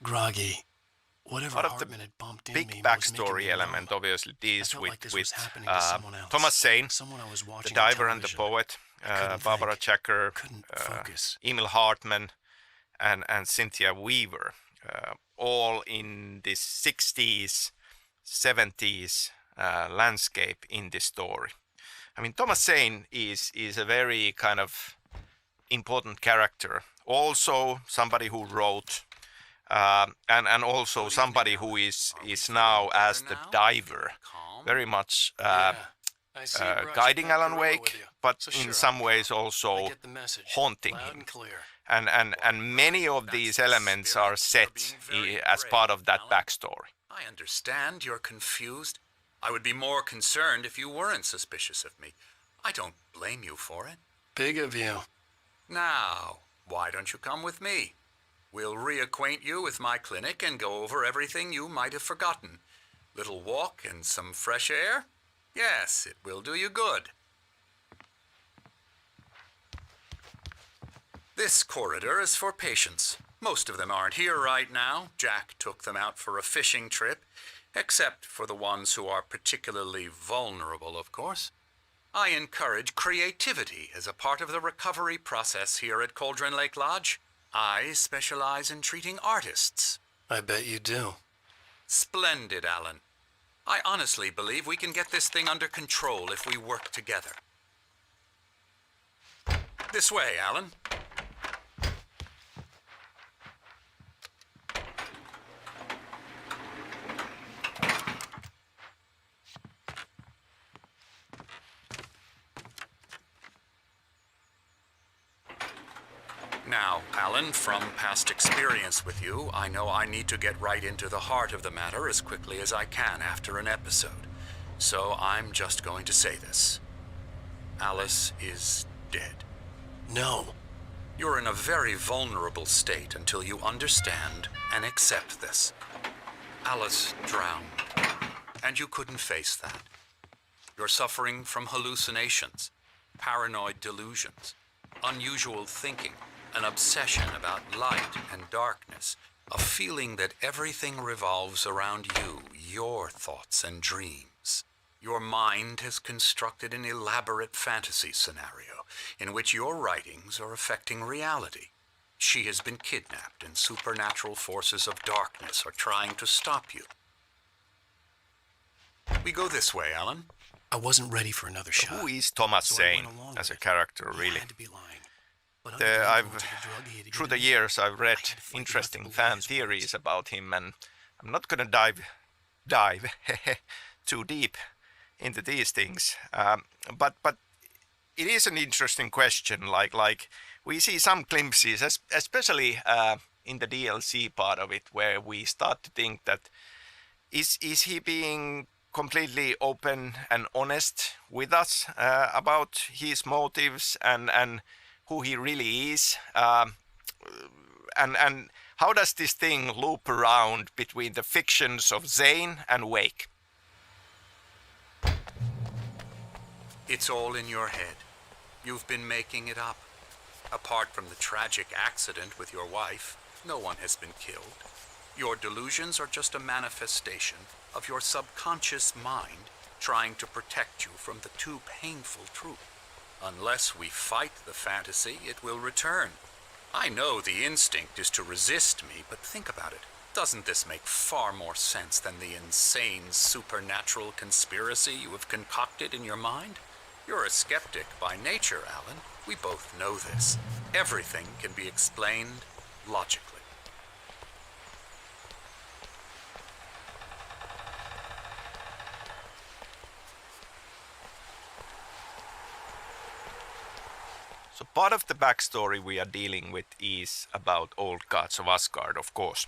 groggy. Whatever Part of the Hartman had bumped in big me was making backstory me element numb. obviously I deals felt with like this was with happening to someone Thomas else, Zane, someone I was the watching on diver and the television. poet, I couldn't Barbara think, Jacker, couldn't focus. Emil Hartman, and Cynthia Weaver, all in this 60s, 70s landscape in this story. I mean, Thomas Zane is a very kind of important character. Also, somebody who wrote, and also somebody who is now as the diver, very much Yeah, I see you brought guiding your pet Alan gorilla with Wake, you. but So in sure, some I'll ways come. I also get the message, haunting loud him. and clear. And many of these elements are set as part of that backstory. I understand you're confused. I would be more concerned if you weren't suspicious of me. I don't blame you for it. Big of you. Now, why don't you come with me? We'll reacquaint you with my clinic and go over everything you might have forgotten. Little walk and some fresh air? Yes, it will do you good. This corridor is for patients. Most of them aren't here right now. Jack took them out for a fishing trip, except for the ones who are particularly vulnerable, of course. I encourage creativity as a part of the recovery process here at Cauldron Lake Lodge. I specialize in treating artists. I bet you do. Splendid, Alan. I honestly believe we can get this thing under control if we work together. This way, Alan. Now, Alan, from past experience with you, I know I need to get right into the heart of the matter as quickly as I can after an episode. So I'm just going to say this. Alice is dead. No. You're in a very vulnerable state until you understand and accept this. Alice drowned, and you couldn't face that. You're suffering from hallucinations, paranoid delusions, unusual thinking, an obsession about light and darkness, a feeling that everything revolves around you, your thoughts and dreams. Your mind has constructed an elaborate fantasy scenario in which your writings are affecting reality. She has been kidnapped and supernatural forces of darkness are trying to stop you. We go this way, Alan. I wasn't ready for another shot. Who is Thomas So I Zane went along as a with it. character, He really? had to be lying. But Through the years, I've read interesting fan theories about him, and I'm not gonna dive too deep into these things. But it is an interesting question. Like we see some glimpses, especially in the DLC part of it, where we start to think that is he being completely open and honest with us about his motives and who he really is, and how does this thing loop around between the fictions of Zane and Wake? It's all in your head. You've been making it up. Apart from the tragic accident with your wife, no one has been killed. Your delusions are just a manifestation of your subconscious mind trying to protect you from the too painful truth. Unless we fight the fantasy, it will return. I know the instinct is to resist me, but think about it. Doesn't this make far more sense than the insane supernatural conspiracy you have concocted in your mind? You're a skeptic by nature, Alan. We both know this. Everything can be explained logically. So part of the backstory we are dealing with is about old gods of Asgard, of course.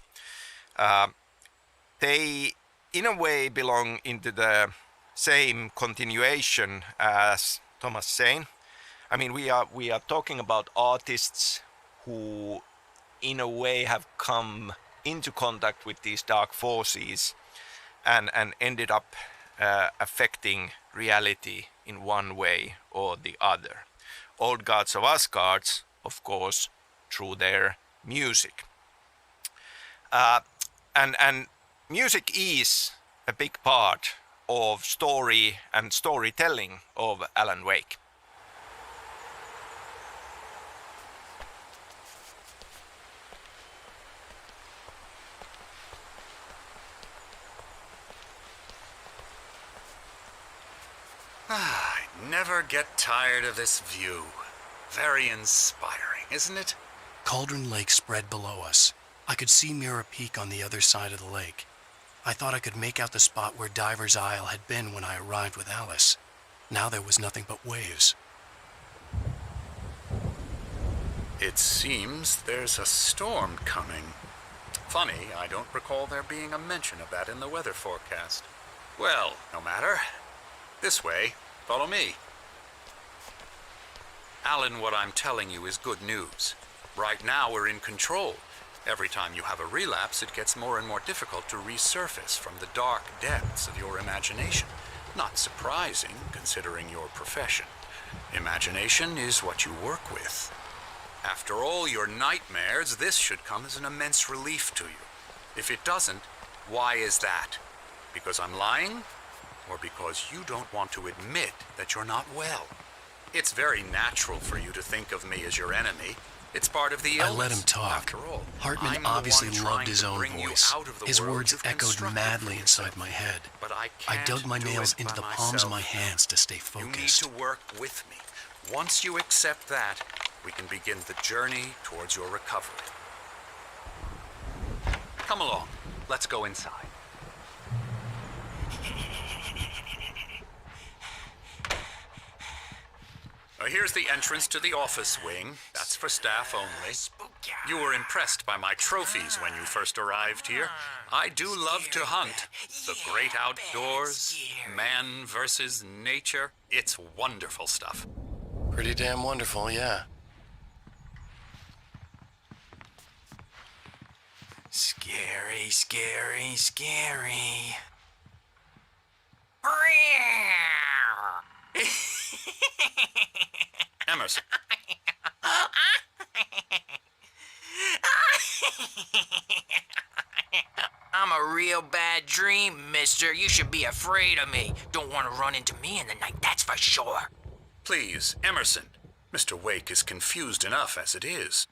They, in a way, belong into the same continuation as Thomas Zane. I mean, we are talking about artists who, in a way, have come into contact with these dark forces and ended up affecting reality in one way or the other. Old gods of Asgard, of course, through their music. And music is a big part of story and storytelling of Alan Wake. I never get tired of this view. Very inspiring, isn't it? Cauldron Lake spread below us. I could see Mirror Peak on the other side of the lake. I thought I could make out the spot where Diver's Isle had been when I arrived with Alice. Now there was nothing but waves. It seems there's a storm coming. Funny, I don't recall there being a mention of that in the weather forecast. Well, no matter. This way. Follow me. Alan, what I'm telling you is good news. Right now we're in control. Every time you have a relapse, it gets more and more difficult to resurface from the dark depths of your imagination. Not surprising, considering your profession. Imagination is what you work with. After all your nightmares, this should come as an immense relief to you. If it doesn't, why is that? Because I'm lying? Or because you don't want to admit that you're not well? It's very natural for you to think of me as your enemy. It's part of the illness. I let him talk. After all, Hartman I'm the obviously one loved trying his to own bring you voice. out of the His world words you've echoed constructed madly for inside yourself. my head. But I I can't dug my do nails it into by the palms of my myself. hands to stay You need focused. to work with me. Once you accept that, we can begin the journey towards your recovery. Come along. Let's go inside. Here's the entrance to the office wing. That's for staff only. You were impressed by my trophies when you first arrived here. I do love to hunt. The great outdoors, man versus nature. It's wonderful stuff. Pretty damn wonderful, yeah. Scary, scary, scary. Emerson. I'm a real bad dream, mister. You should be afraid of me. Don't want to run into me in the night, that's for sure. Please, Emerson. Mr. Wake is confused enough as it is.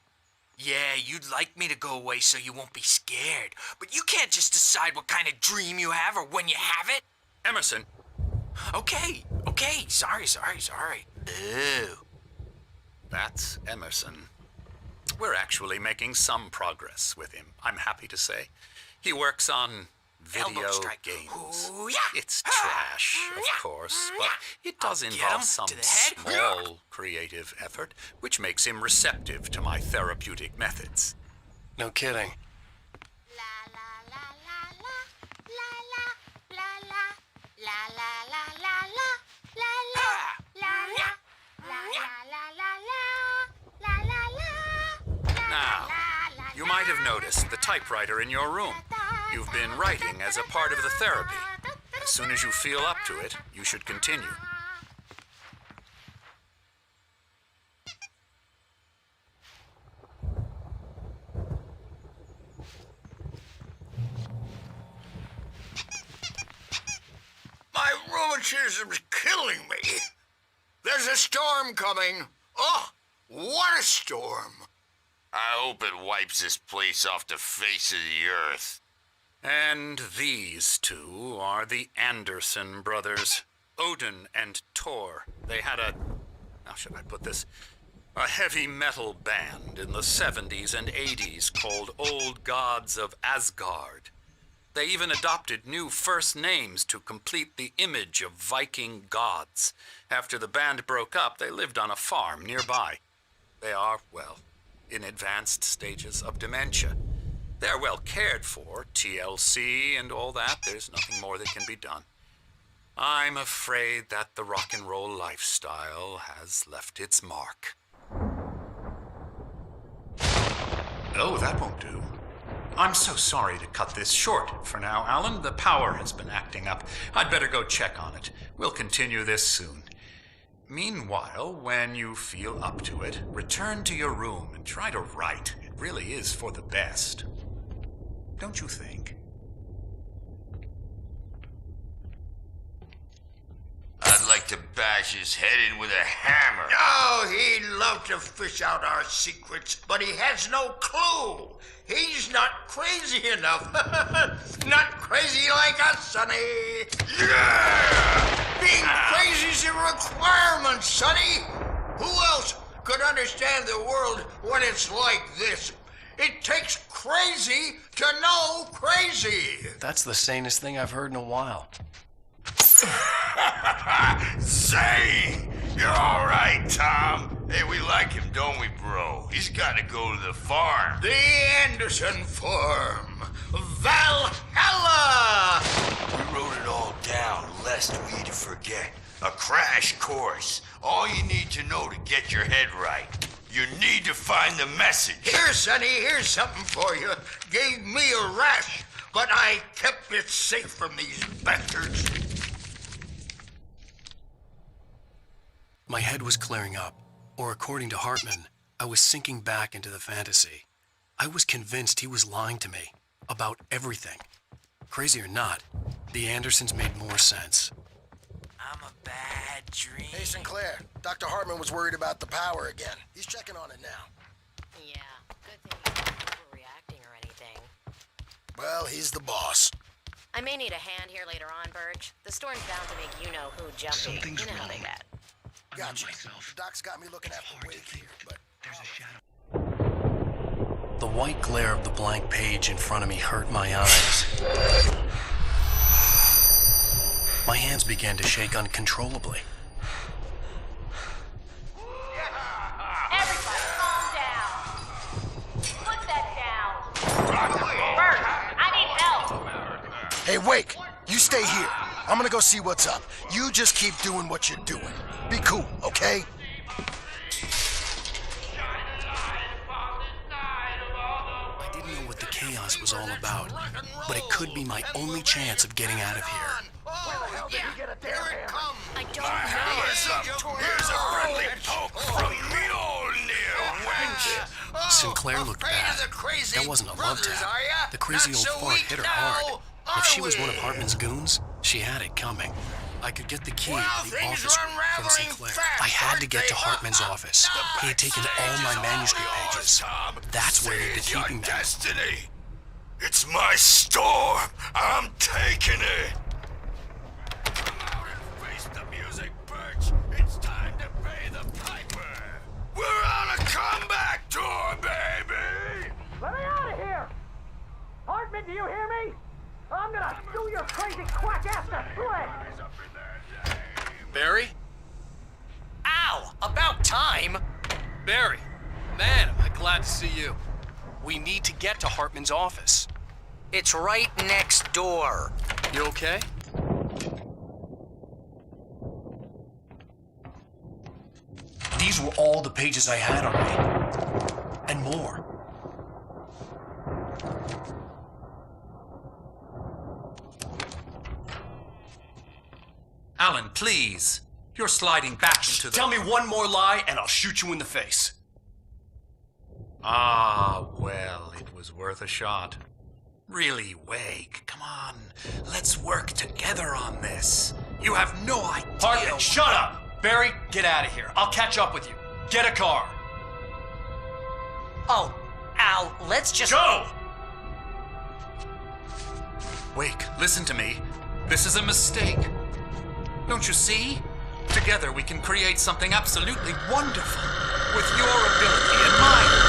Yeah, you'd like me to go away so you won't be scared. But you can't just decide what kind of dream you have or when you have it. Emerson. Okay. Sorry. Ew. That's Emerson. We're actually making some progress with him, I'm happy to say. He works on video Elbow strike. games. Ooh, yeah. It's trash, of course, but it does I'll get involve him some to the head. small creative effort, which makes him receptive to my therapeutic methods. No kidding. Now, you might have noticed the typewriter in your room. You've been writing as a part of the therapy. As soon as you feel up to it, you should continue. My rheumatism's killing me. There's a storm coming. Oh, what a storm. I hope it wipes this place off the face of the earth. And these two are the Anderson brothers, Odin and Thor. They had how should I put this? A heavy metal band in the 70s and 80s called Old Gods of Asgard. They even adopted new first names to complete the image of Viking gods. After the band broke up, they lived on a farm nearby. They are, well, in advanced stages of dementia. They're well cared for, TLC and all that. There's nothing more that can be done. I'm afraid that the rock and roll lifestyle has left its mark. Oh, that won't do. I'm so sorry to cut this short for now, Alan. The power has been acting up. I'd better go check on it. We'll continue this soon. Meanwhile, when you feel up to it, return to your room and try to write. It really is for the best. don't you think? I'd like to bash his head in with a hammer. Oh, he'd love to fish out our secrets, but he has no clue. He's not crazy enough. Not crazy like us, Sonny. Yeah! Being crazy's a requirement, Sonny. Who else could understand the world when it's like this? It takes crazy to know crazy. That's the sanest thing I've heard in a while. Zane! You're all right, Tom. Hey, we like him, don't we, bro? He's got to go to the farm. The Anderson Farm. Valhalla! We wrote it all down, lest we to forget. A crash course. All you need to know to get your head right. You need to find the message. Here, Sonny, here's something for you. Gave me a rash, but I kept it safe from these bastards. My head was clearing up, or according to Hartman, I was sinking back into the fantasy. I was convinced he was lying to me about everything. Crazy or not, the Andersons made more sense. I'm a bad dream. Hey, Sinclair. Dr. Hartman was worried about the power again. He's checking on it now. Yeah, good thing he's not overreacting or anything. Well, he's the boss. I may need a hand here later on, Birch. The storm's bound to make you-know-who jumpy. Something's you know how wrong. they get. Gotcha. Doc's got me looking after Wake here, but... The white glare of the blank page in front of me hurt my eyes. My hands began to shake uncontrollably. Everybody, calm down. Put that down. Bert, I need help. Hey, Wake! You stay here. I'm gonna go see what's up. You just keep doing what you're doing. Be cool, okay? I didn't know what the chaos was all about, but it could be my only chance of getting out of here. Oh, yeah, here it comes. I don't know. Here's a friendly poke from Mjolnir, wench. Sinclair looked bad. That wasn't a love tap. The crazy old fart hit her hard. If she was one of Hartman's goons, she had it coming. I could get the key Well, to the things office are from unraveling Sinclair. fast, I had to aren't get to they? Hartman's office. He had taken all my manuscript pages. That's where he'd been Your keeping them. destiny. It's my storm. I'm taking it. Come out and face the music, Birch. It's time to pay the piper. We're on a comeback tour, baby. Let me out of here! Hartman, do you hear me? I'm gonna sue your crazy quack ass to split! Barry? Ow! About time! Barry! Man, am I glad to see you. We need to get to Hartman's office. It's right next door. You okay? These were all the pages I had on me. And more. Alan, please. You're sliding back into the... Tell me one more lie and I'll shoot you in the face. Ah, well, it was worth a shot. Really, Wake, come on. Let's work together on this. You have no idea... Hartman, shut up! Barry, get out of here. I'll catch up with you. Get a car. Oh, Al, let's just... Go! Wake, listen to me. This is a mistake. Don't you see? Together we can create something absolutely wonderful. With your ability and mine.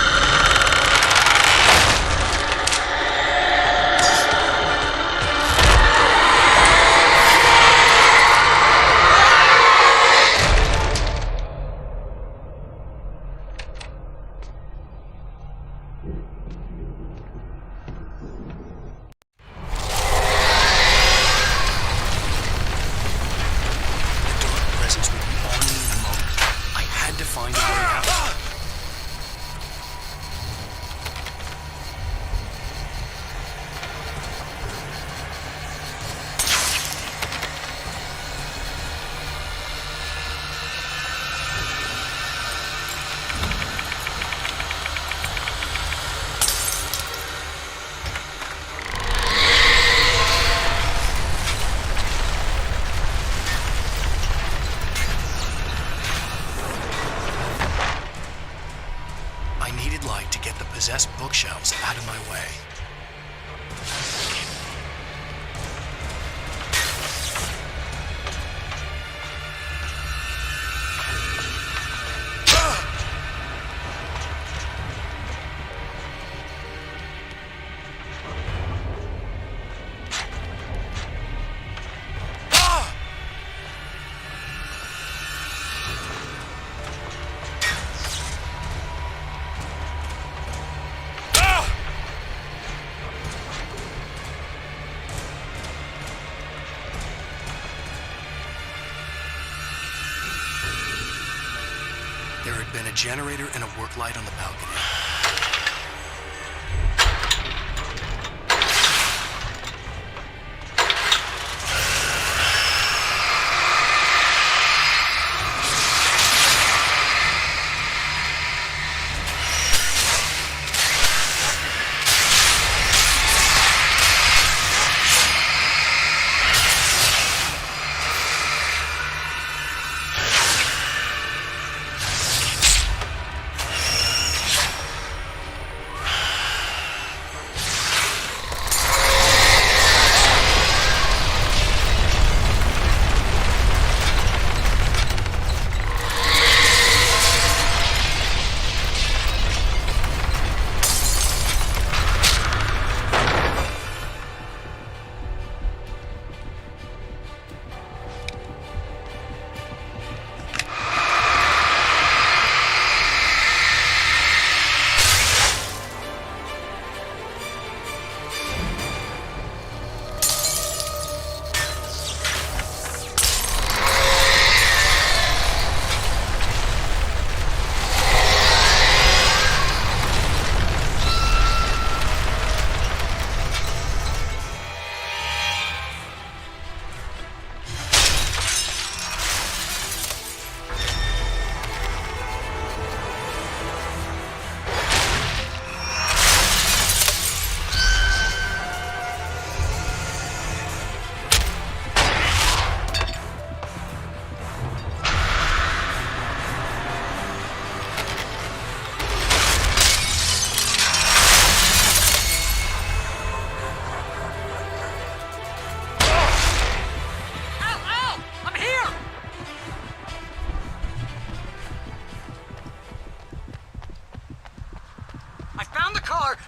Presence would be on me in a moment. I had to find a way out. possessed bookshelves out of my way. There had been a generator and a work light on the balcony.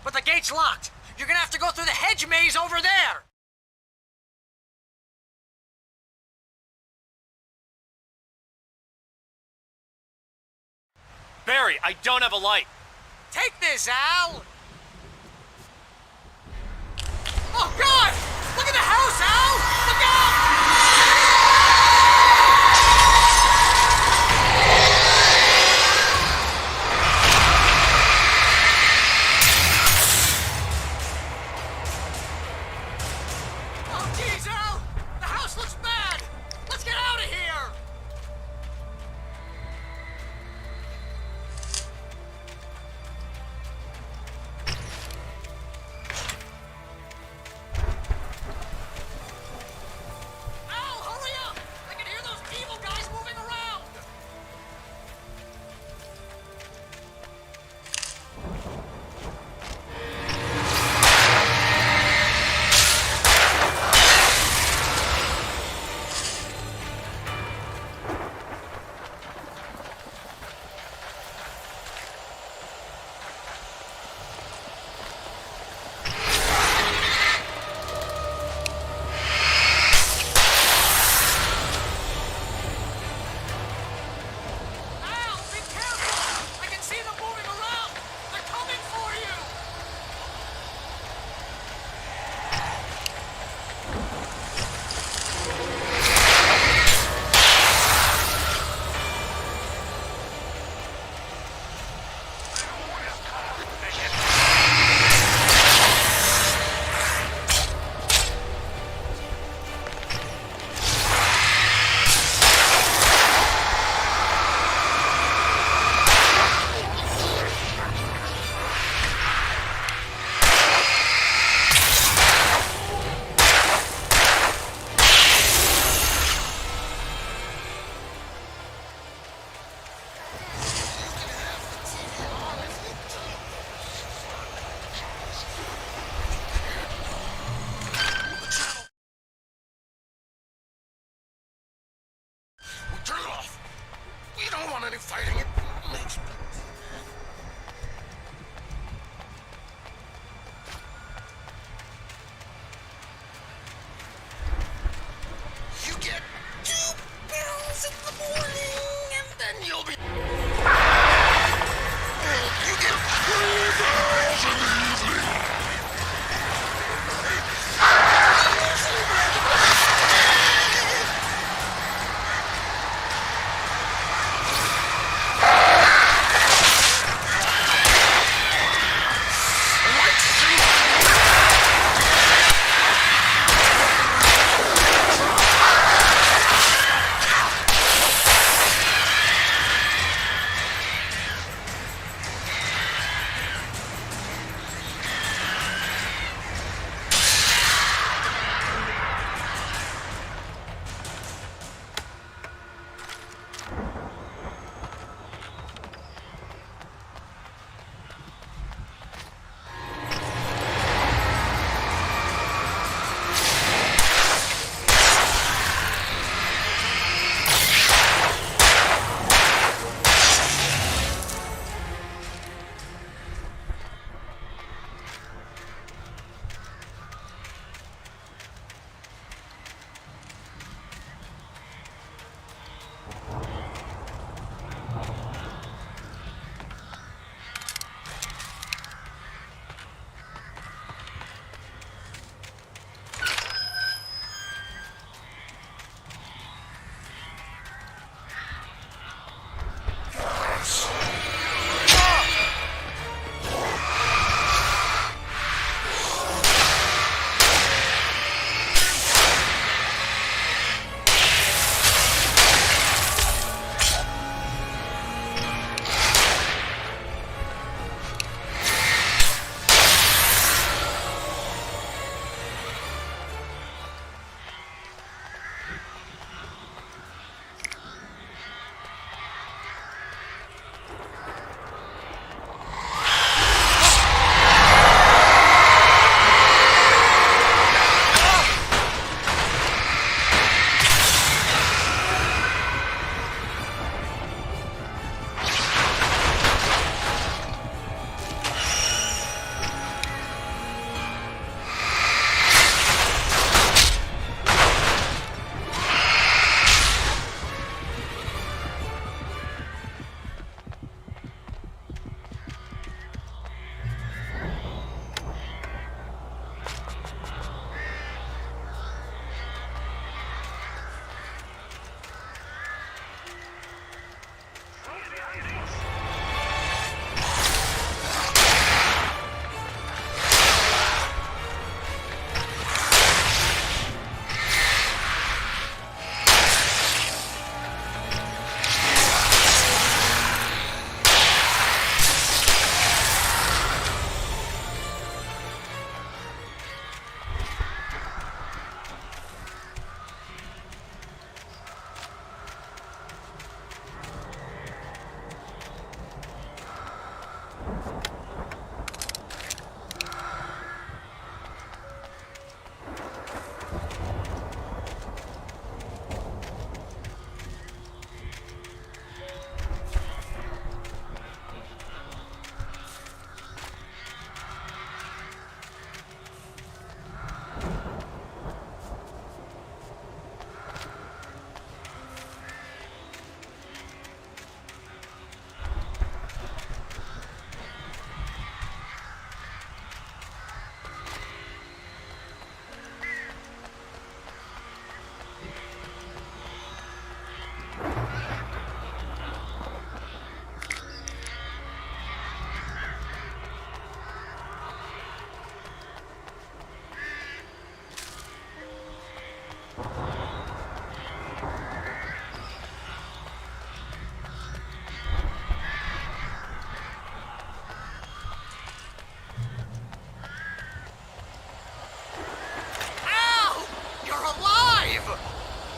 But the gate's locked. You're gonna have to go through the hedge maze over there. Barry, I don't have a light. Take this, Al. Oh, God! Look at the house, Al! Look out! Oh, geez, Al! The house looks bad! Let's get out of here! Turn it off. We don't want any fighting. It makes me... You get 2 pills in the morning, and then you'll be... You get 3 pills in the evening.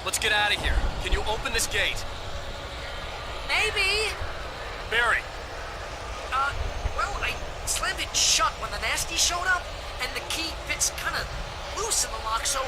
Let's get out of here. Can you open this gate? Maybe. Barry. Well, I slammed it shut when the nasty showed up, and the key fits kind of loose in the lock, so,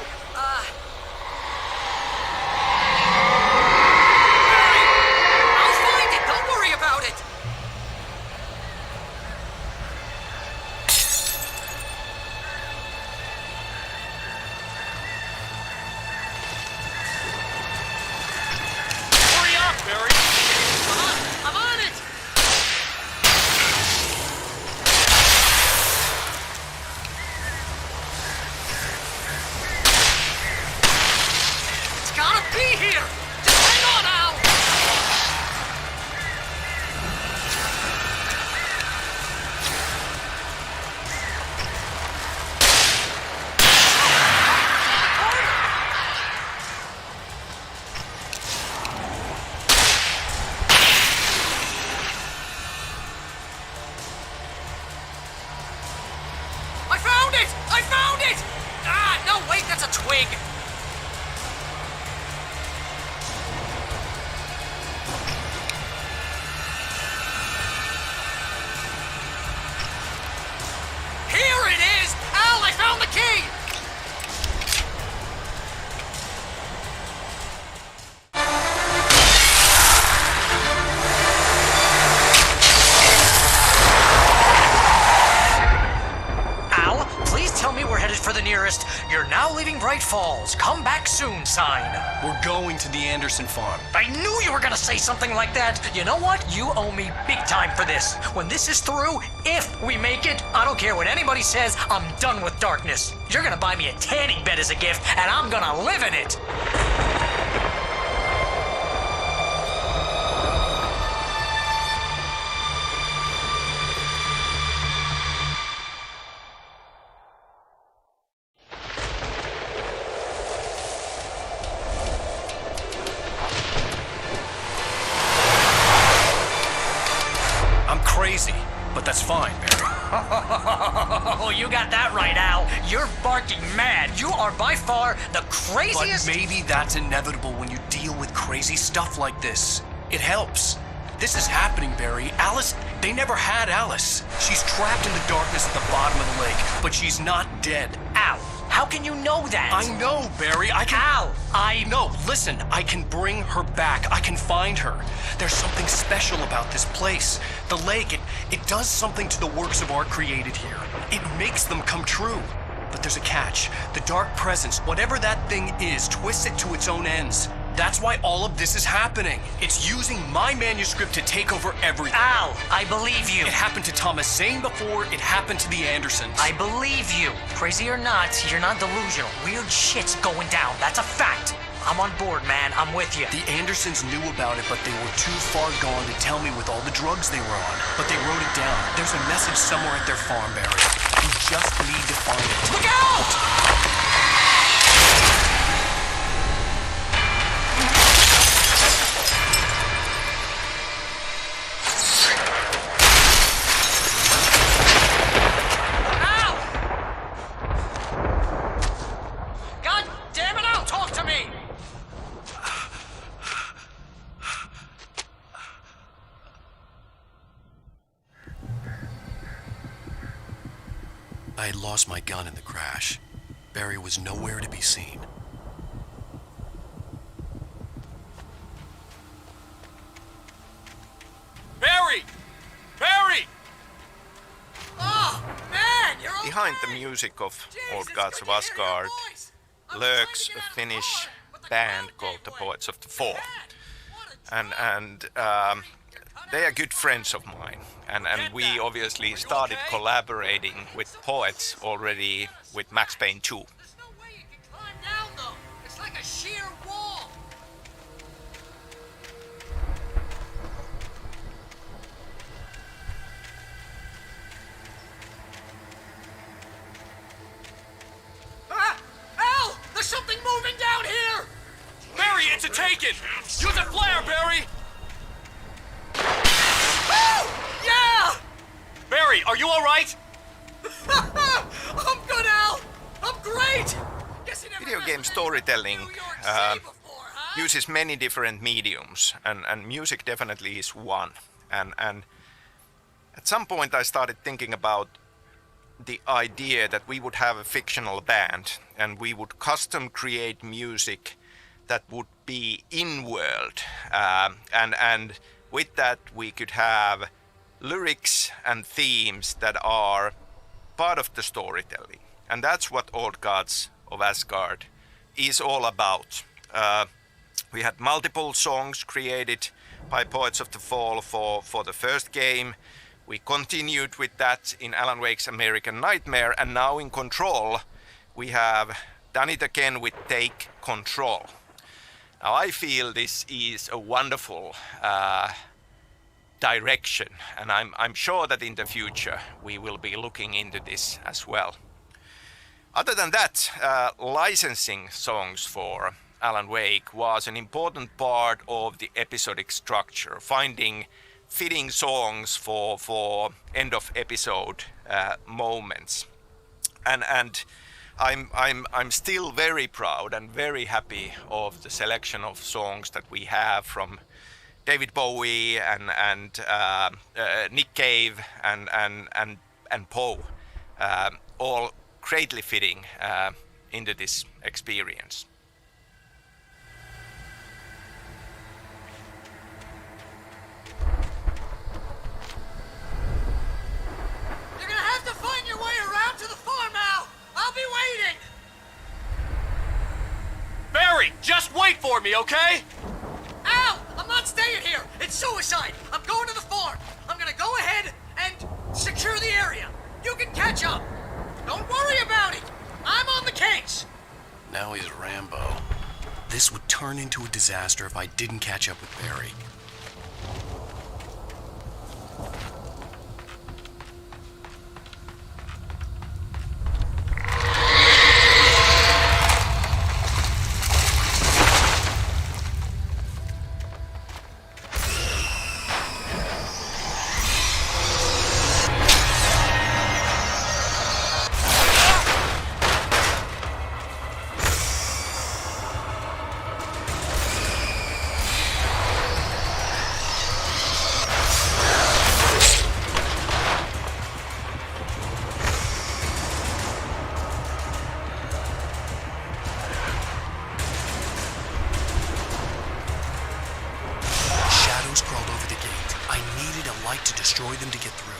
a twig. Here it is! Al, I found the key! Al, please tell me we're headed for the nearest "You're now leaving Bright Falls. Come back soon" sign. We're going to the Anderson farm. I knew you were gonna say something like that. You know what? You owe me big time for this. When this is through, if we make it, I don't care what anybody says, I'm done with darkness. You're gonna buy me a tanning bed as a gift, and I'm gonna live in it. I'm crazy, but that's fine, Barry. Oh, you got that right, Al. You're barking mad. You are by far the But craziest. maybe that's inevitable when you deal with crazy stuff like this. It helps. This is happening, Barry. Alice, they never had Alice. She's trapped in the darkness at the bottom of the lake, but she's not dead. Al, how can you know that? I know, Barry. I can. Al, No, listen. I can bring her back. I can find her. There's something special about this place. The lake, it does something to the works of art created here. It makes them come true. But there's a catch. The dark presence, whatever that thing is, twists it to its own ends. That's why all of this is happening. It's using my manuscript to take over everything. Al, I believe you. It happened to Thomas Zane before, it happened to the Andersons. I believe you. Crazy or not, you're not delusional. Weird shit's going down. That's a fact. I'm on board, man. I'm with you. The Andersons knew about it, but they were too far gone to tell me with all the drugs they were on. But they wrote it down. There's a message somewhere at their farm, Barry. You just need to find it. Look out! God damn it, Al, talk to me! I had lost my gun in the crash. Barry was nowhere to be seen. Barry! Barry! Oh, man, you're okay. Behind the music of Old Gods of Asgard lurks a Finnish band called the Poets of the Fall. And they are good friends of mine. And we obviously started collaborating with poets already with Max Payne 2. There's no way you can climb down, though. It's like a sheer wall. Ah! Al! There's something moving down here! Barry, it's a taken! Use a flare, Barry! Oh! Yeah! Barry, are you all right? I'm good, Al! I'm great! Guess you never Video messed game with storytelling New York City before, huh? uses many different mediums, and music definitely is one. And at some point I started thinking about the idea that we would have a fictional band and we would custom create music that would be in-world, and with that we could have lyrics and themes that are part of the storytelling. And that's what Old Gods of Asgard is all about. We had multiple songs created by Poets of the Fall for the first game. We continued with that in Alan Wake's American Nightmare, and now in Control we have done it again with Take Control. Now I feel this is a wonderful direction, and I'm sure that in the future we will be looking into this as well. Other than that, licensing songs for Alan Wake was an important part of the episodic structure, finding fitting songs for end of episode moments. And I'm still very proud and very happy of the selection of songs that we have from David Bowie and Nick Cave and Poe, all greatly fitting into this experience. You're gonna have to find your way around to the farm, Al! I'll be waiting! Barry, just wait for me, okay? Al! I'm not staying here! It's suicide! I'm going to the farm! I'm gonna go ahead and secure the area. You can catch up. Don't worry about it! I'm on the case! Now he's Rambo. This would turn into a disaster if I didn't catch up with Barry. To destroy them to get through.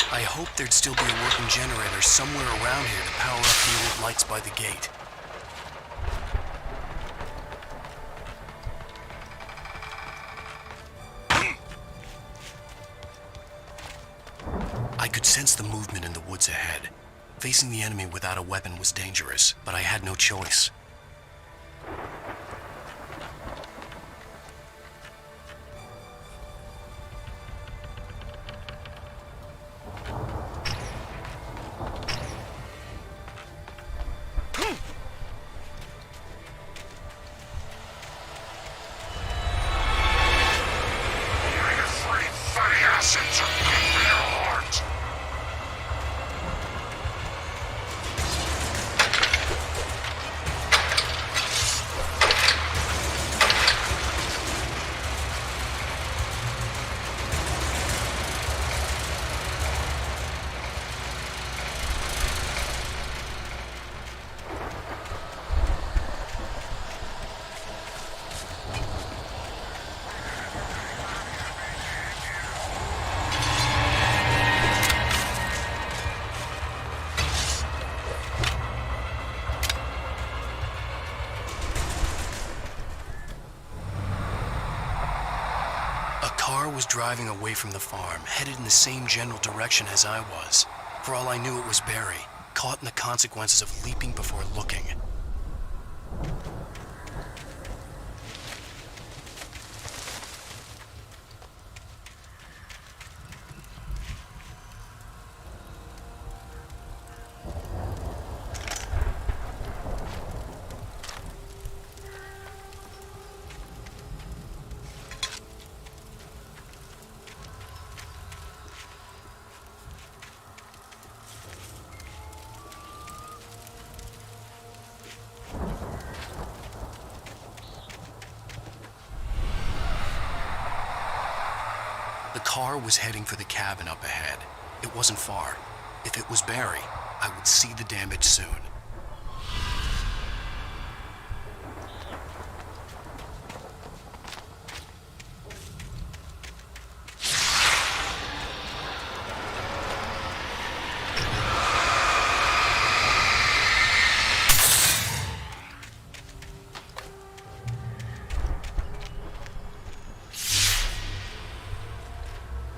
I hoped there'd still be a working generator somewhere around here to power up the old lights by the gate. I could sense the movement in the woods ahead. Facing the enemy without a weapon was dangerous, but I had no choice. Was driving away from the farm, headed in the same general direction as I was. For all I knew, it was Barry, caught in the consequences of leaping before looking. The car was heading for the cabin up ahead. It wasn't far. If it was Barry, I would see the damage soon.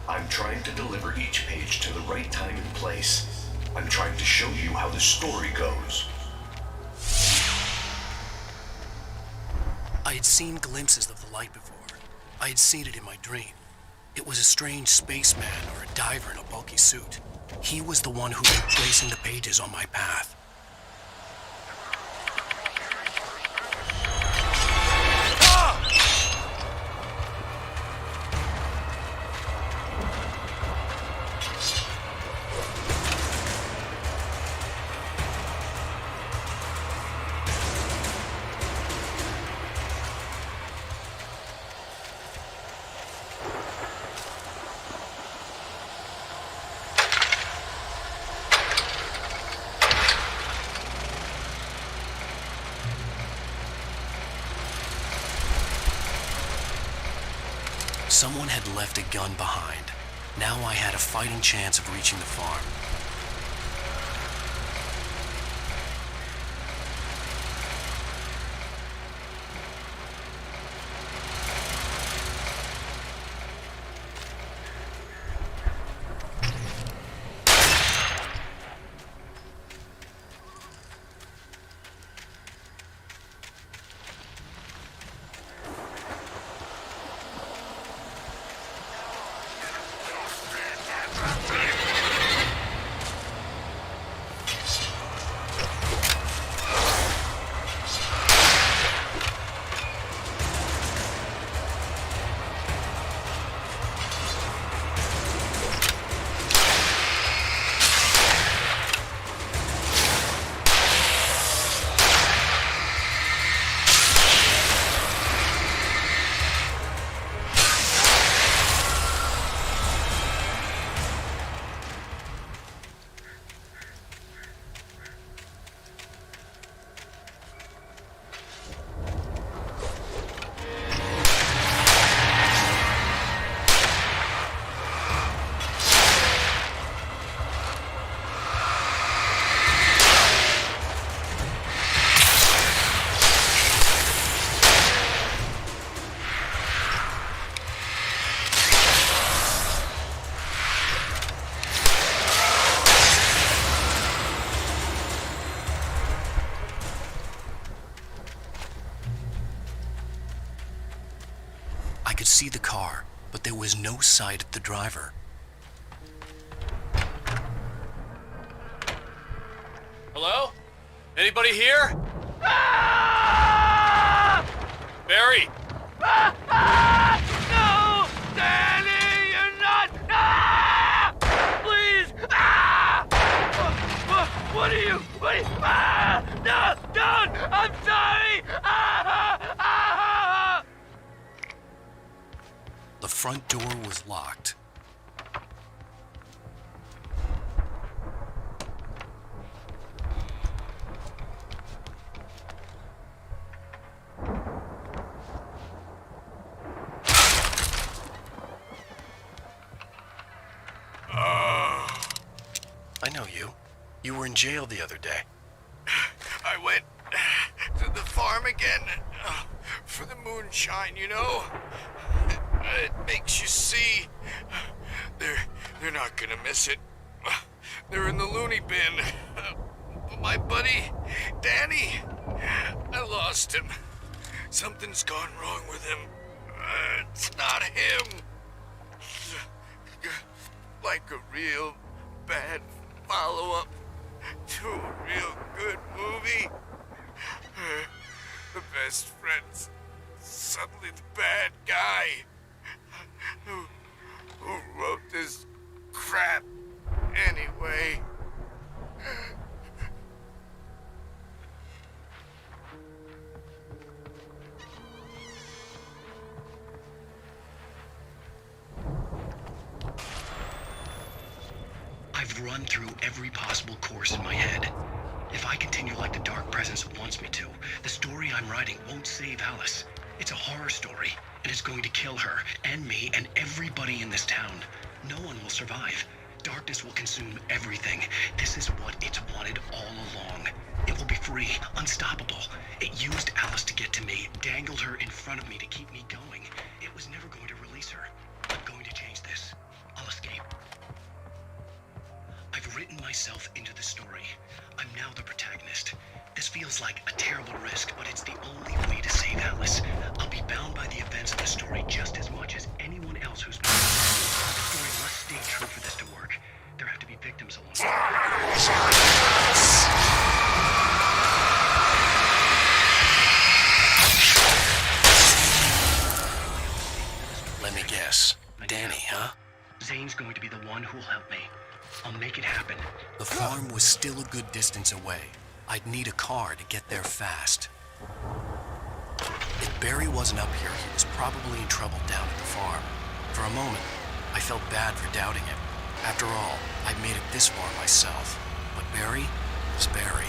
I'm trying to deliver each page to the right time and place. I'm trying to show you how the story goes. seen glimpses of the light before. I had seen it in my dream. It was a strange spaceman or a diver in a bulky suit. He was the one who had been tracing the pages on my path. Someone had left a gun behind. Now I had a fighting chance of reaching the farm. I could see the car, but there was no sight of the driver. Hello? Anybody here? Barry! No! Danny, you're not! Please! What are you? No! Don't! I'm sorry! The front door was locked. I know you. You were in jail the other day. I went to the farm again for the moonshine, you know? It makes you see. They're not gonna miss it. They're in the loony bin. My buddy, Danny, I lost him. Something's gone wrong with him. It's not him. Like a real bad follow-up to a real good movie. The best friend's suddenly the bad guy. Who wrote this crap anyway? I've run through every possible course in my head. If I continue like the Dark Presence wants me to, the story I'm writing won't save Alice. It's a horror story, and it's going to kill her, and me, and everybody in this town. No one will survive. Darkness will consume everything. This is what it's wanted all along. It will be free, unstoppable. It used Alice to get to me, dangled her in front of me to keep me going. It was never going to release her. I'm going to change this. I'll escape. I've written myself into the story. I'm now the protagonist. This feels like a terrible risk, but it's the only way to save Alice. I'll be Let me guess. Danny, huh? Zane's going to be the one who'll help me. I'll make it happen. The farm was still a good distance away. I'd need a car to get there fast. If Barry wasn't up here, he was probably in trouble down at the farm. For a moment, I felt bad for doubting him. After all, I'd made it this far myself. But Barry was Barry.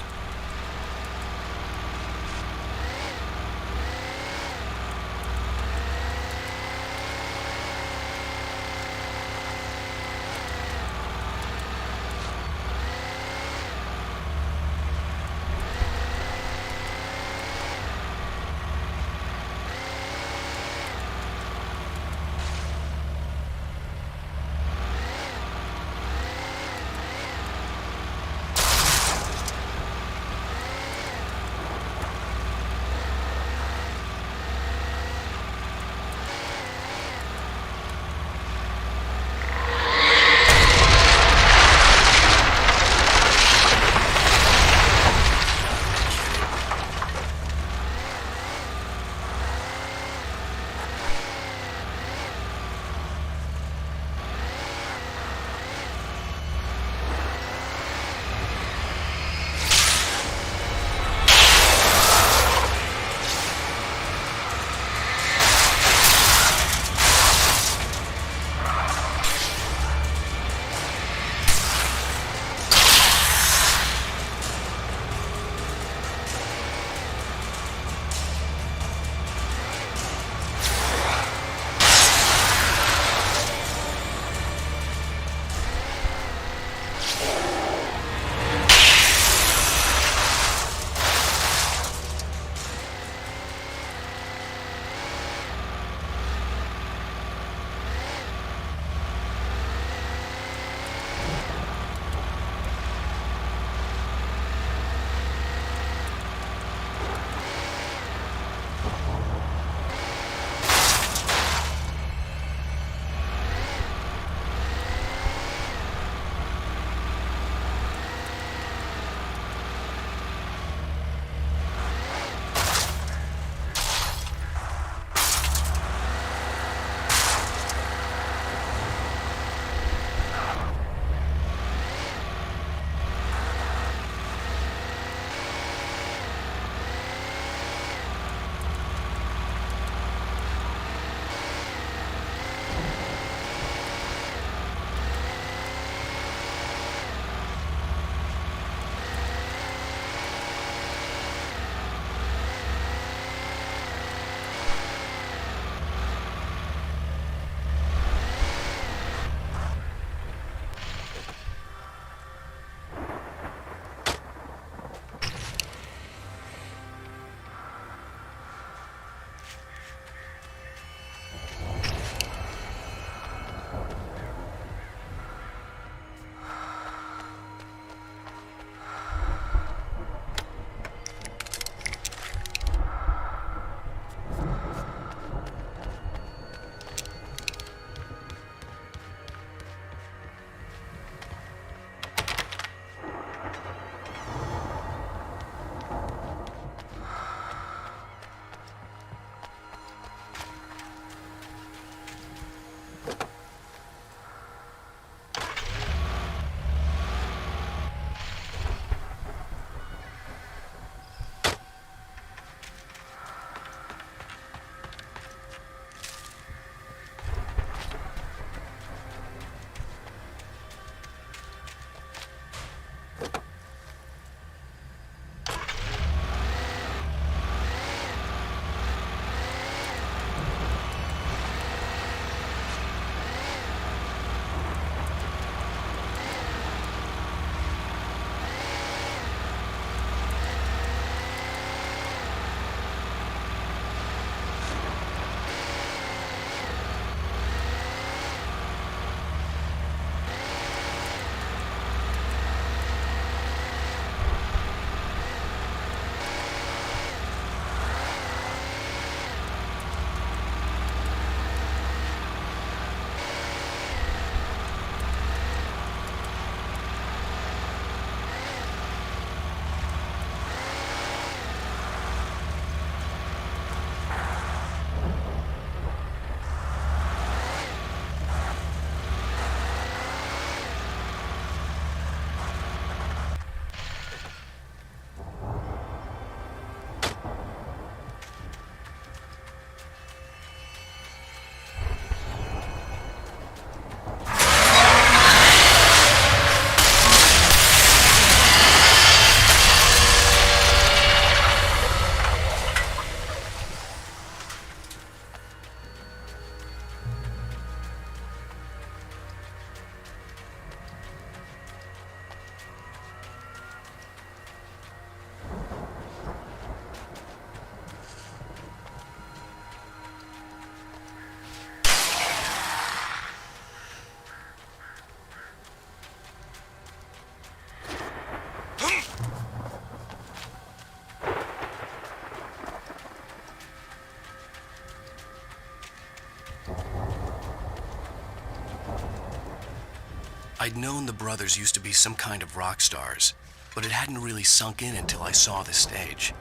I'd known the brothers used to be some kind of rock stars, but it hadn't really sunk in until I saw the stage.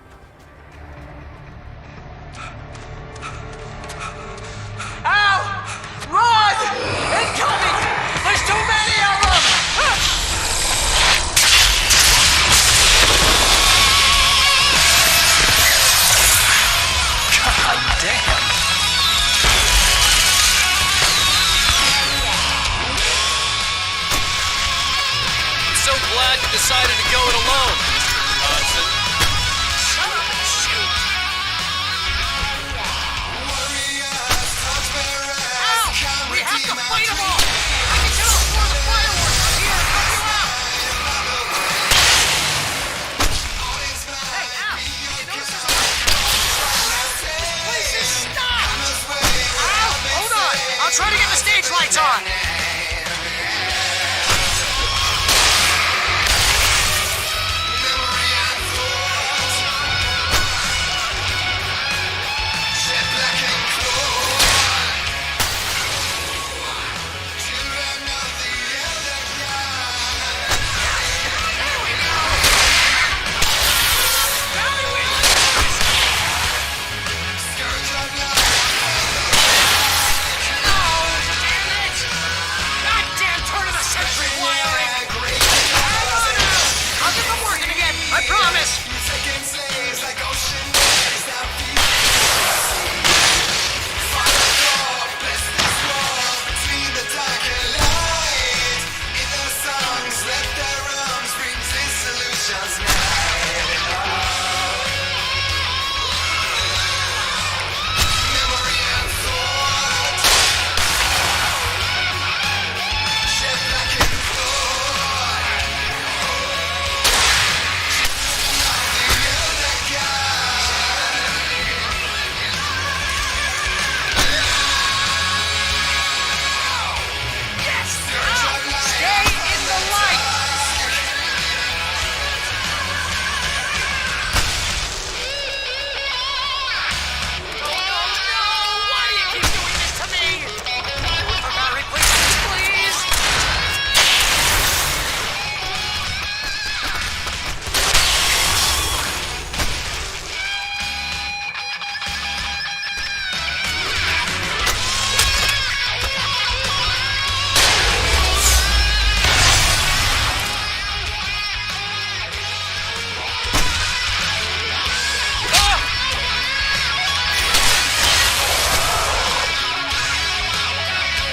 Al! Run! Incoming! There's too many of them! God damn! I'm so glad you decided to go it alone, Mr. Johnson. Shut up and shoot. Al, we have to fight them all. I can set off more of the fireworks from here and help you out. Hey, Al, you notice there's a lot of place is stopped. Al, hold on. I'll try to get the stage lights on. Goddamn turn of the century wiring! I'll get them working again, I promise! Yes! Al, stay in the light! No! Why do you keep doing this to me? For battery, please!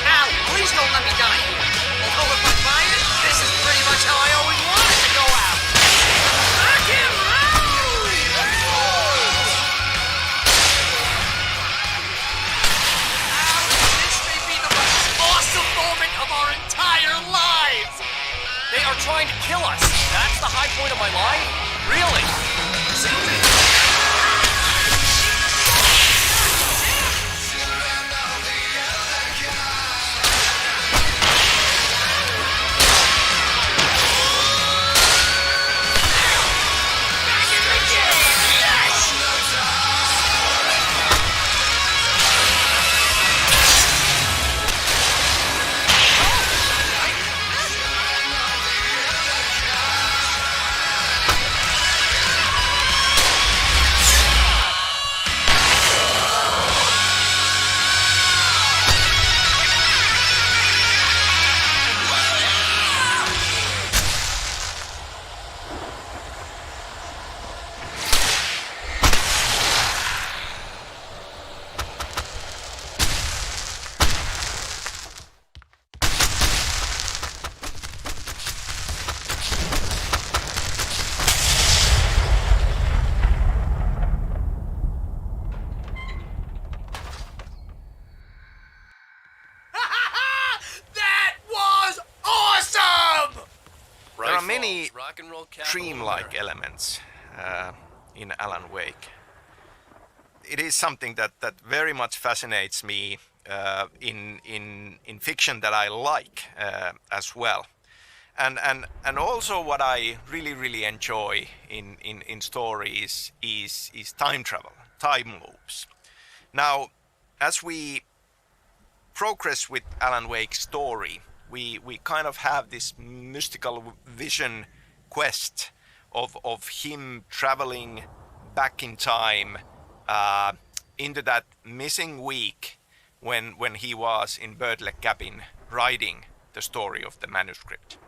Al, please don't let me die here. Although if I buy it, this is pretty much how I always wanted to go out. Rock and roll! Al, this may be the most awesome moment of our entire lives! They are trying to kill us. That's the high point of my life? Really? Back in the game! Yes! That was awesome! There are many Rock and roll capital dreamlike America. elements in Alan Wake. It is something that very much fascinates me in fiction that I like as well. And also what I really enjoy in stories is time travel, time loops. Now, as we progress with Alan Wake's story, we kind of have this mystical vision quest of him traveling back in time into that missing week when he was in Birdleg cabin writing the story of the manuscript.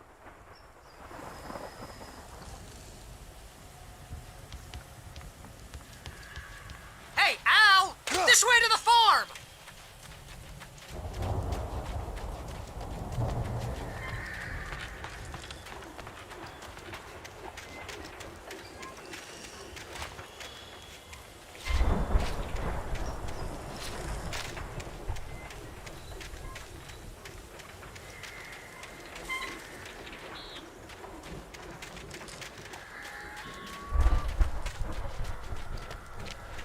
Hey, Al! This way to the farm!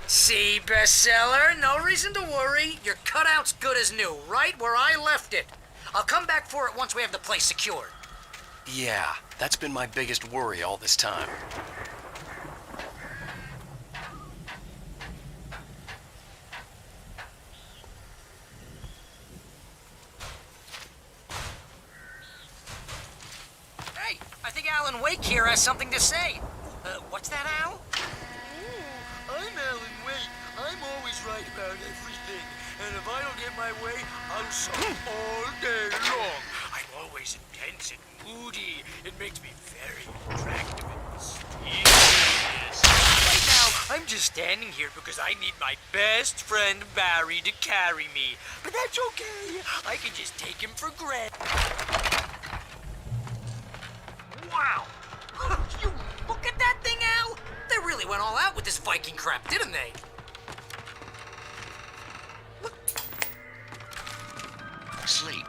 See, bestseller, no reason to worry. Your cutout's good as new, right where I left it. I'll come back for it once we have the place secured. Yeah, that's been my biggest worry all this time. Hey, I think Alan Wake here has something to say. What's that, Al? I'm Alan Wake. I'm always right about everything. And if I don't get my way, I'll suffer all day long. I'm always intense and moody. It makes me very attractive and mysterious. Right now, I'm just standing here because I need my best friend Barry to carry me. But that's okay. I can just take him for granted. Wow! You look at that thing, Al! They really went all out with this Viking crap, didn't they? Sleep.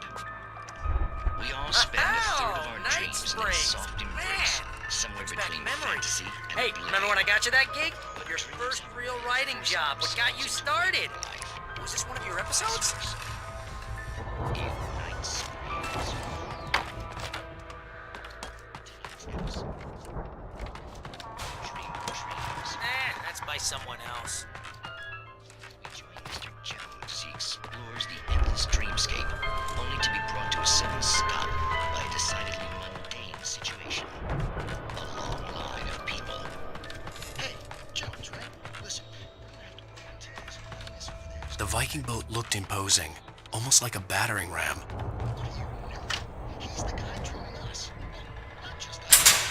We all spend a third of our dreams in a soft embrace, somewhere between fantasy and Hey, remember when I got you that gig? Your first real writing job, what got you started? Was this one of your episodes? That's by someone else. We join Mr. Jones as he explores the endless dreamscape, only to be brought to a sudden stop by a decidedly mundane situation. A long line of people. Hey, Jones, right? Listen, we're gonna have to move into this over there. The Viking boat looked imposing, almost like a battering ram. He's the guy drawing us, not just us.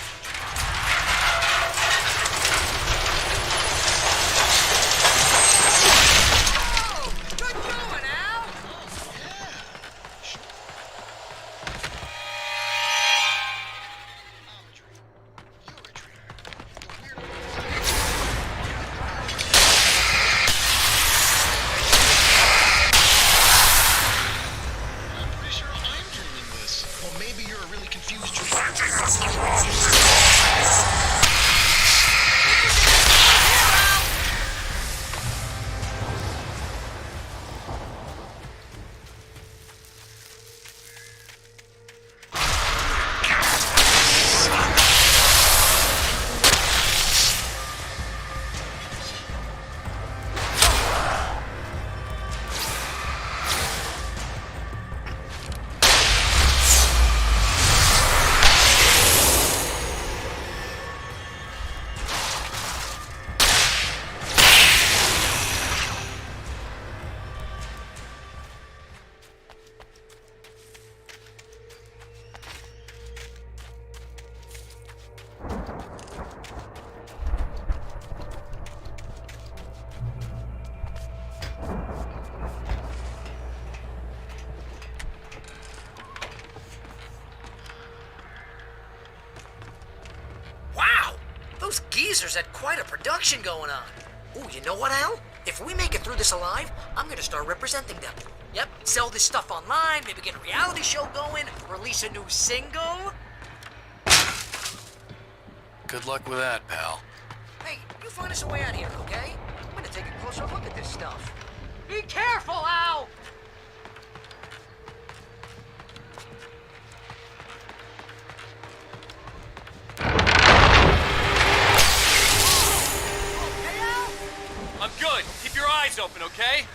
Those geezers had quite a production going on. Ooh, you know what, Al? If we make it through this alive, I'm gonna start representing them. Yep, sell this stuff online, maybe get a reality show going, release a new single. Good luck with that, pal. Hey, you find us a way out of here, okay? I'm gonna take a closer look at this stuff. Be careful, Al! I'm good. Keep your eyes open, okay?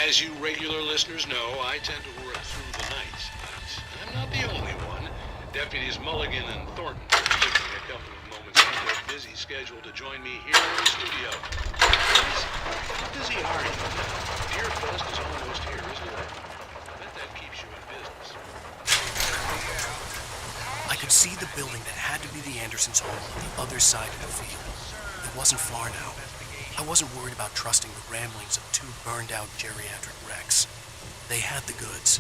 As you regular listeners know, I tend to work through the night, but I'm not the only one. Deputies Mulligan and Thornton are taking a couple of moments out of their busy schedule to join me here in the studio. Guys, how busy are you? Deerfest is almost here, isn't it? I bet that keeps you in business. I could see the building that had to be the Andersons' home on the other side of the field. It wasn't far now. I wasn't worried about trusting the ramblings of two burned-out geriatric wrecks. They had the goods.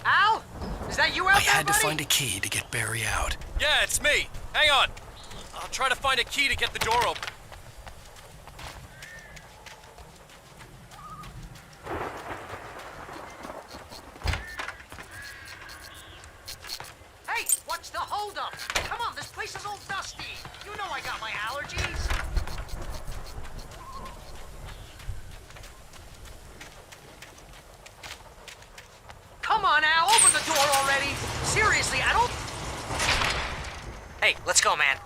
Al? Is that you out I there, had to buddy? find a key to get Barry out. Yeah, it's me. Hang on. I'll try to find a key to get the door open. Hey, what's the holdup? Come on, this place is all dusty. You know I got my allergies. Come on, Al, open the door already. Seriously, I don't... Hey, let's go, man.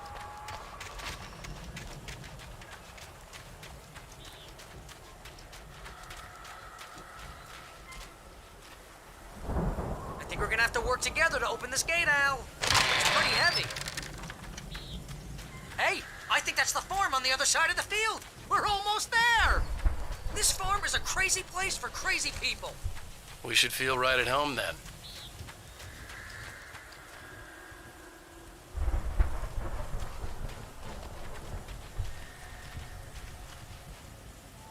I think we're gonna have to work together to open this gate, Al. It's pretty heavy. Hey, I think that's the farm on the other side of the field. We're almost there. This farm is a crazy place for crazy people. We should feel right at home then.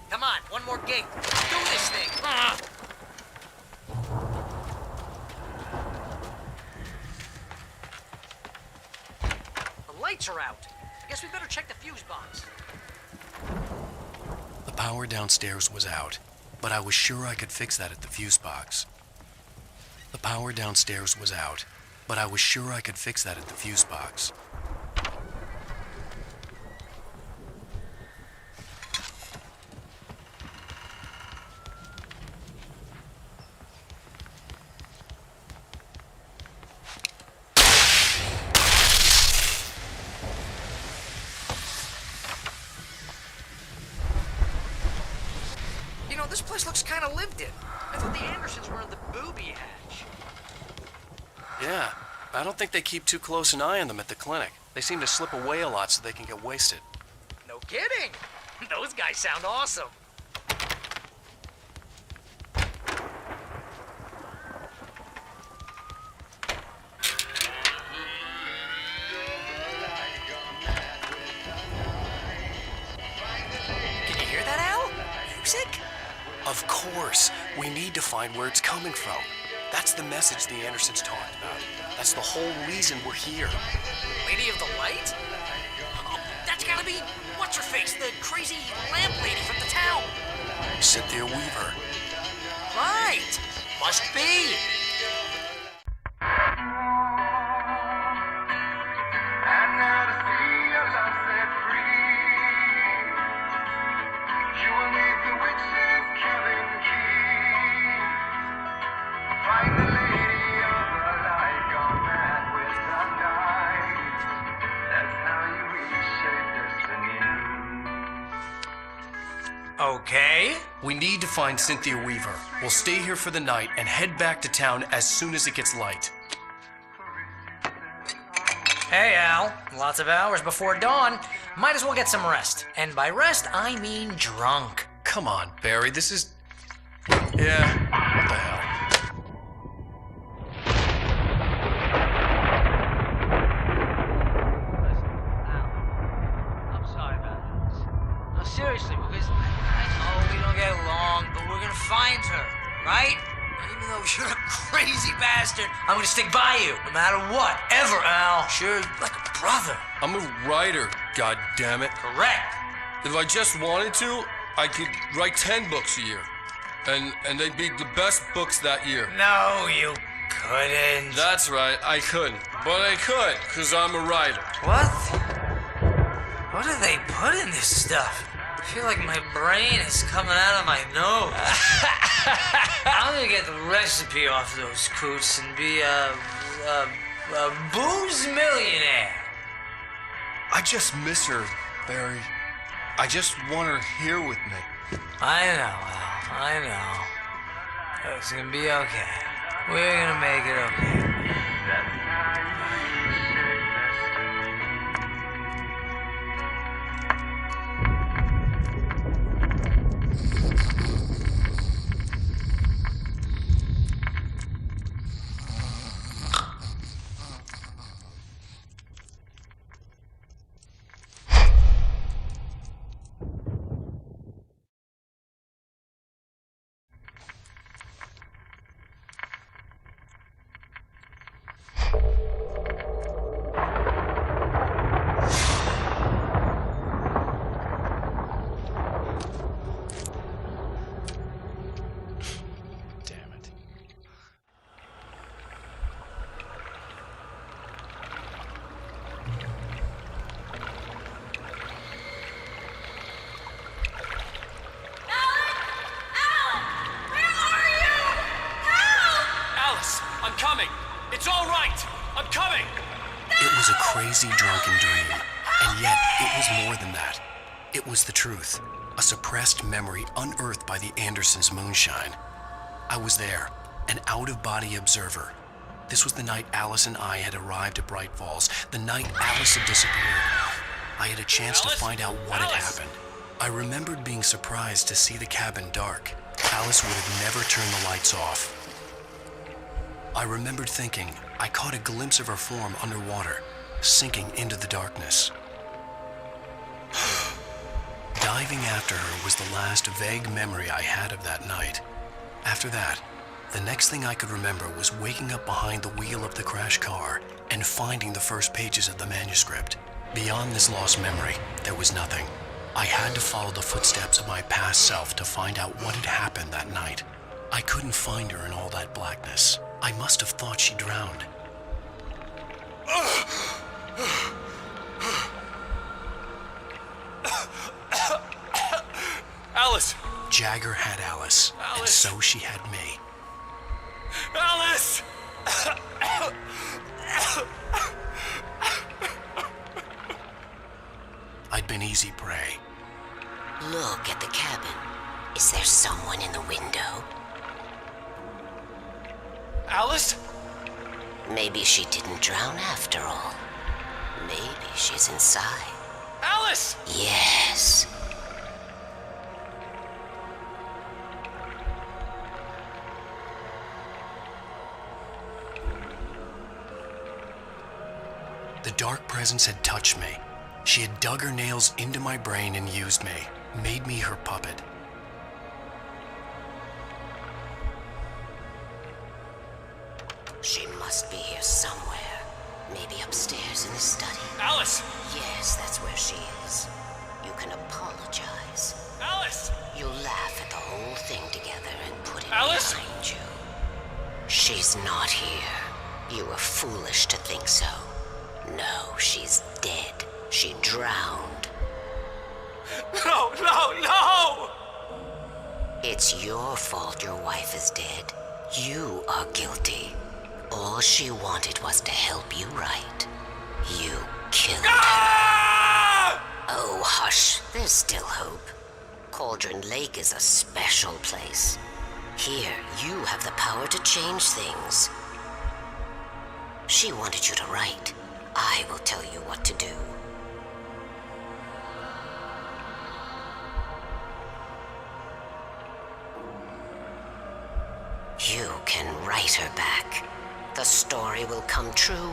Come on, one more gate. Let's do this thing. The lights are out. I guess we better check the fuse box. The power downstairs was out, but I was sure I could fix that at the fuse box. The power downstairs was out, but I was sure I could fix that at the fuse box. You know, this place looks kind of lived in. I thought the Andersons were in the booby hatch. Yeah, I don't think they keep too close an eye on them at the clinic. They seem to slip away a lot so they can get wasted. No kidding. Those guys sound awesome. Can you hear that, Al? Music? Of course. We need to find where it's coming from. That's the message the Andersons talked about. That's the whole reason we're here. Lady of the Light? Oh, that's gotta be what's-her-face, the crazy lamp lady from the town. Cynthia Weaver. Right. Must be. We need to find Cynthia Weaver. We'll stay here for the night and head back to town as soon as it gets light. Hey, Al. Lots of hours before dawn. Might as well get some rest. And by rest, I mean drunk. Come on, Barry, this is... Yeah, what the hell? I'm sorry about this. No, seriously, because I know we don't get along, but we're gonna find her, right? Even though you're a crazy bastard, I'm gonna stick by you, no matter what, ever, Al. Sure, like a brother. I'm a writer, goddammit. Correct. If I just wanted to, I could write 10 books a year. And they'd be the best books that year. No, you couldn't. That's right, I couldn't. But I could, because I'm a writer. What? What do they put in this stuff? I feel like my brain is coming out of my nose. I'm gonna get the recipe off those coots and be a booze millionaire. I just miss her, Barry. I just want her here with me. I know, Al. I know. It's gonna be okay. We're gonna make it okay. I'm coming! It's all right! I'm coming! It was a crazy drunken dream, and yet it was more than that. It was the truth, a suppressed memory unearthed by the Andersons' moonshine. I was there, an out-of-body observer. This was the night Alice and I had arrived at Bright Falls, the night Alice had disappeared. I had a chance to find out what had happened. I remembered being surprised to see the cabin dark. Alice would have never turned the lights off. I remembered thinking I caught a glimpse of her form underwater, sinking into the darkness. Diving after her was the last vague memory I had of that night. After that, the next thing I could remember was waking up behind the wheel of the crashed car and finding the first pages of the manuscript. Beyond this lost memory, there was nothing. I had to follow the footsteps of my past self to find out what had happened that night. I couldn't find her in all that blackness. I must have thought she drowned. Alice! Jagger had Alice, and so she had me. Alice! I'd been easy prey. Look at the cabin. Is there someone in the window? Alice? Maybe she didn't drown after all. Maybe she's inside. Alice! Yes. The dark presence had touched me. She had dug her nails into my brain and used me, made me her puppet. She must be here somewhere. Maybe upstairs in the study. Alice! Yes, that's where she is. You can apologize. Alice! You'll laugh at the whole thing together and put it Alice? behind you. She's not here. You were foolish to think so. No, she's dead. She drowned. No, no, no! It's your fault your wife is dead. You are guilty. All she wanted was to help you right. You killed her. Oh, hush. There's still hope. Cauldron Lake is a special place. Here, you have the power to change things. She wanted you to write. I will tell you what to do. You can write her back. The story will come true,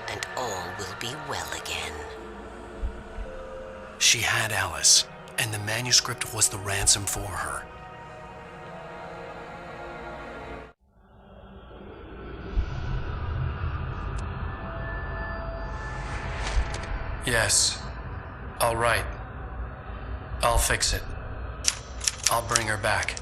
and all will be well again. She had Alice, and the manuscript was the ransom for her. Yes. All right. I'll fix it. I'll bring her back.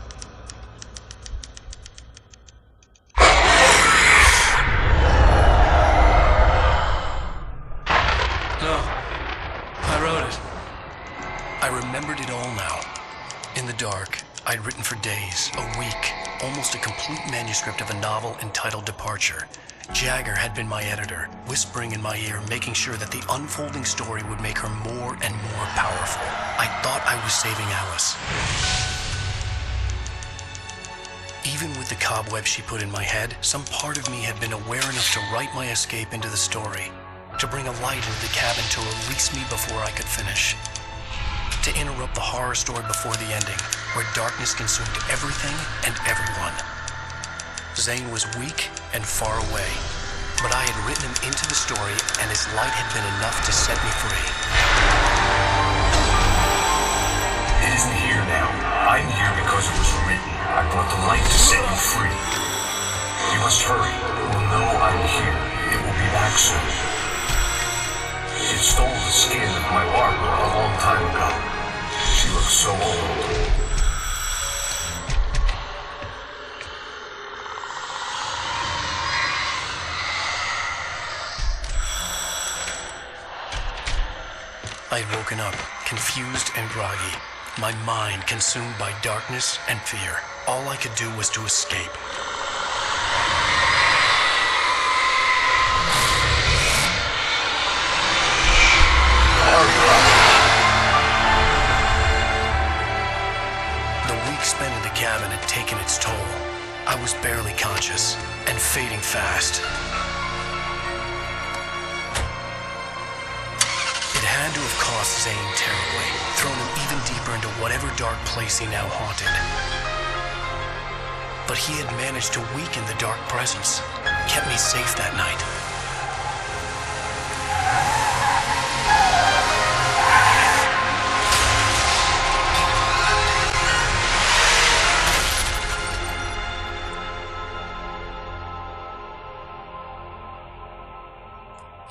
No. I wrote it. I remembered it all now. In the dark, I'd written for days, a week, almost a complete manuscript of a novel entitled Departure. Jagger had been my editor, whispering in my ear, making sure that the unfolding story would make her more and more powerful. I thought I was saving Alice. Even with the cobweb she put in my head, some part of me had been aware enough to write my escape into the story, to bring a light into the cabin to release me before I could finish, to interrupt the horror story before the ending, where darkness consumed everything and everyone. Zane was weak and far away, but I had written him into the story, and his light had been enough to set me free. It isn't here now. I'm here because it was written. I brought the light to set you free. You must hurry. You will know I'm here. It will be back soon. It stole the skin of my Barbara a long time ago. She looks so old. I had woken up, confused and groggy, my mind consumed by darkness and fear. All I could do was to escape. The week spent in the cabin had taken its toll. I was barely conscious and fading fast. Had to have cost Zane terribly, thrown him even deeper into whatever dark place he now haunted. But he had managed to weaken the dark presence, kept me safe that night.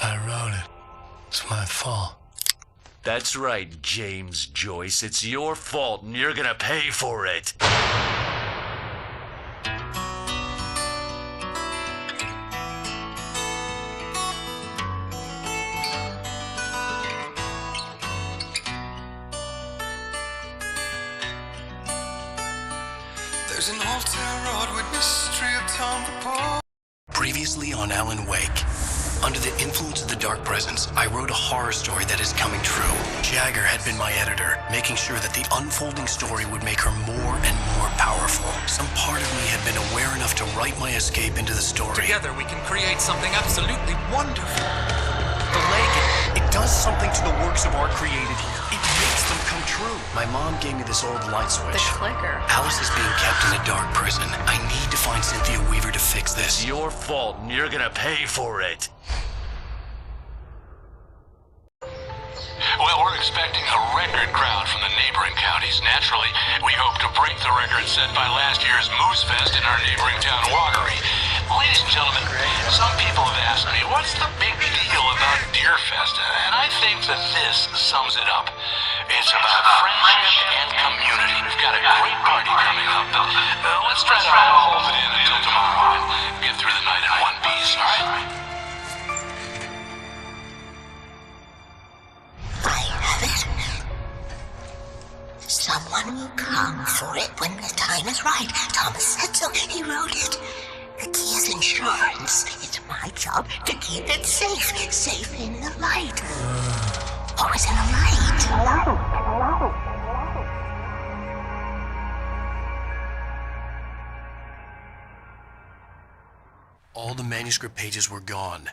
I wrote it. It's my fault. That's right, James Joyce. It's your fault, and you're gonna pay for it. There's an old town road with mystery of Tom the Paul. Previously on Alan Wake. Under the influence of the dark presence, I wrote a horror story that is coming true. Jagger had been my editor, making sure that the unfolding story would make her more and more powerful. Some part of me had been aware enough to write my escape into the story. Together we can create something absolutely wonderful. The lake, it does something to the works of art created here. It makes them come true. My mom gave me this old light switch. The clicker. Alice is being kept in a dark prison. I need to find Cynthia Weaver to fix this. It's your fault, and you're gonna pay for it. Well, we're expecting a record crowd from the neighboring counties. Naturally, we hope to break the record set by last year's Moose Fest in our neighboring town, Walkery. Ladies and gentlemen, some people have asked me, what's the big deal about Deerfest? And I think that this sums it up. It's about friendship and community. We've got a great party coming up, but let's try to hold it in until tomorrow and get through the night in one piece, all right? Someone will come for it when the time is right. Thomas said so. He wrote it. The key is insurance. It's my job to keep it safe. Safe in the light. Always in the light. All the manuscript pages were gone.